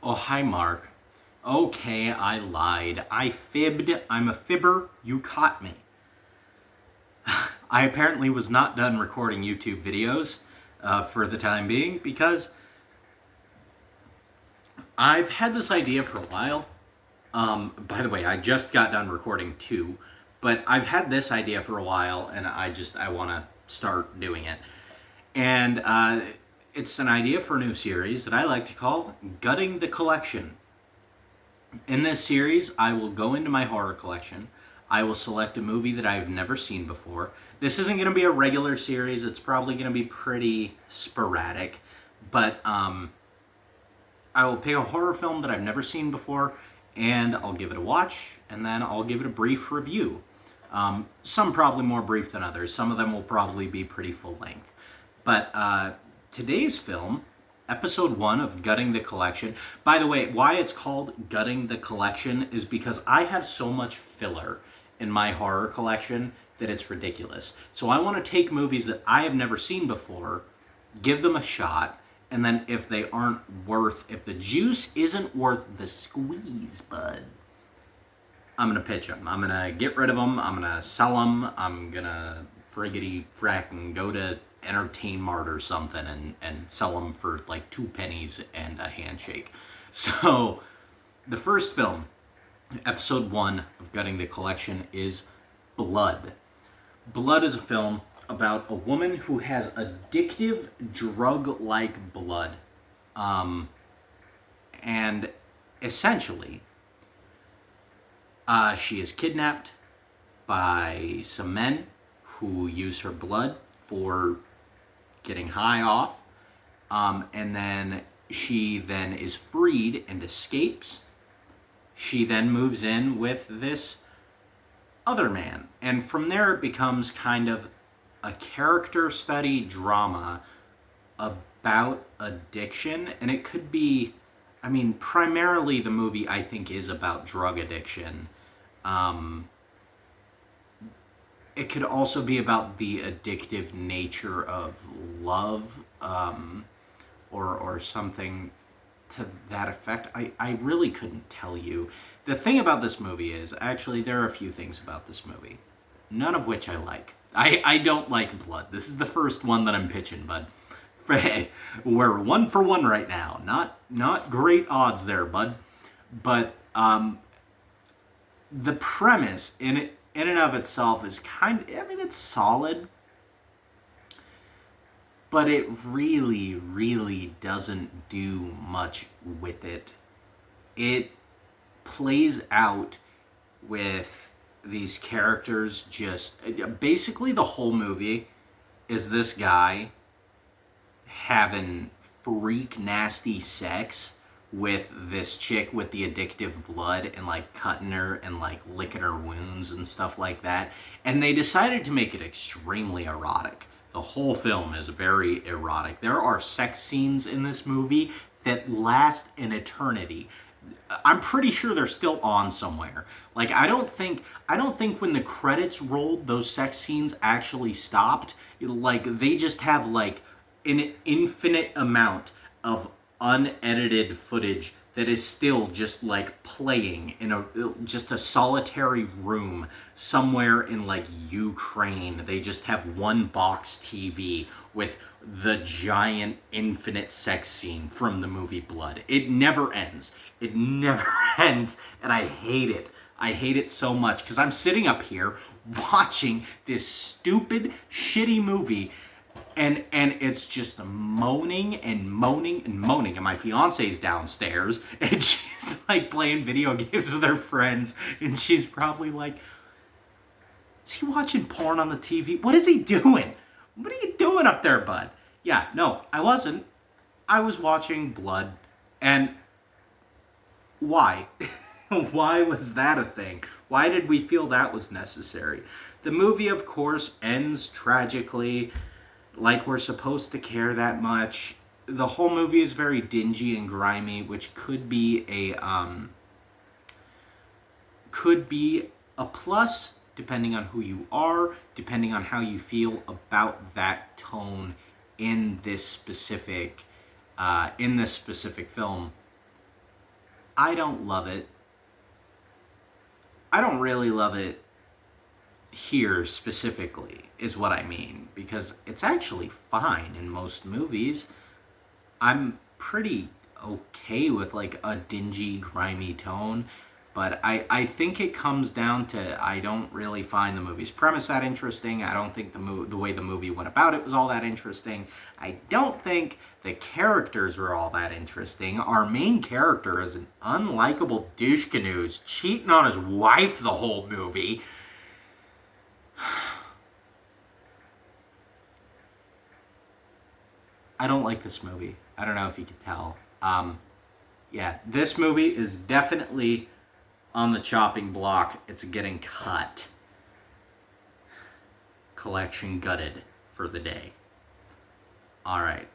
Oh, hi, Mark. Okay, I lied. I fibbed. I'm a fibber. You caught me. I apparently was not done recording YouTube videos for the time being because I've had this idea for a while. By the way, I just got done recording two, but I've had this idea for a while and I want to start doing it. And it's an idea for a new series that I like to call Gutting the Collection. In this series, I will go into my horror collection. I will select a movie that I've never seen before. This isn't going to be a regular series. It's probably going to be pretty sporadic. But I will pick a horror film that I've never seen before, and I'll give it a watch, and then I'll give it a brief review. Some probably more brief than others. Some of them will probably be pretty full length. But today's film, episode 1 of Gutting the Collection. By the way, why it's called Gutting the Collection is because I have so much filler in my horror collection that it's ridiculous. So I want to take movies that I have never seen before, give them a shot, and then if if the juice isn't worth the squeeze, bud, I'm gonna pitch them. I'm gonna get rid of them. I'm gonna sell them. I'm gonna friggity frack and go to Entertain Mart or something and sell them for like 2 pennies and a handshake. So the first film, episode 1 of Gutting the Collection, is Blood. Blood is a film about a woman who has addictive drug-like blood. And essentially, she is kidnapped by some men who use her blood for getting high off. And then she then is freed and escapes. She then moves in with this other man. And from there it becomes kind of a character study drama about addiction. And it could be, primarily the movie I think is about drug addiction. It could also be about the addictive nature of love, or something to that effect. I really couldn't tell you. The thing about this movie is, actually, there are a few things about this movie, none of which I like. I don't like Blood. This is the first one that I'm pitching, bud. We're 1 for 1 right now. Not great odds there, bud. But the premise in and of itself is it's solid, but it really, really doesn't do much with it. It plays out with these characters just basically the whole movie is this guy having freak nasty sex with this chick with the addictive blood and like cutting her and like licking her wounds and stuff like that. And they decided to make it extremely erotic. The whole film is very erotic. There are sex scenes in this movie that last an eternity. I'm pretty sure they're still on somewhere. Like I don't think when the credits rolled those sex scenes actually stopped. Like they just have like an infinite amount of unedited footage that is still just like playing in a solitary room somewhere in like Ukraine. They just have one box TV with the giant infinite sex scene from the movie Blood. It never ends. It never ends, and I hate it. I hate it so much because I'm sitting up here watching this stupid, shitty movie, and it's just moaning and moaning and moaning. And my fiance's downstairs, and she's like playing video games with her friends, and she's probably like, "Is he watching porn on the TV? What is he doing? What are you doing up there, bud?" Yeah, no, I wasn't. I was watching Blood, and why? Why was that a thing? Why did we feel that was necessary? The movie, of course, ends tragically, like we're supposed to care that much. The whole movie is very dingy and grimy, which could be a plus depending on who you are, depending on how you feel about that tone in this specific film. I don't love it. I don't really love it here specifically, is what I mean, because it's actually fine in most movies. I'm pretty okay with like a dingy, grimy tone, but I think it comes down to I don't really find the movie's premise that interesting. I don't think the way the movie went about it was all that interesting. I don't think the characters were all that interesting. Our main character is an unlikable douche canoes cheating on his wife the whole movie. I don't like this movie. I don't know if you could tell. Yeah, this movie is definitely on the chopping block. It's getting cut. Collection gutted for the day. All right.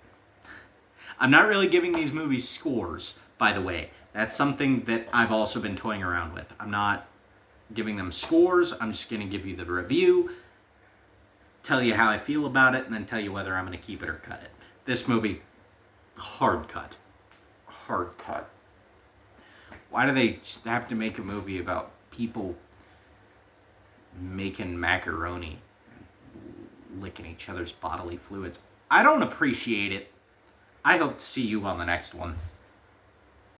I'm not really giving these movies scores, by the way. That's something that I've also been toying around with. I'm not giving them scores. I'm just going to give you the review, tell you how I feel about it, and then tell you whether I'm going to keep it or cut it. This movie, hard cut. Hard cut. Why do they just have to make a movie about people making macaroni and licking each other's bodily fluids? I don't appreciate it. I hope to see you on the next one.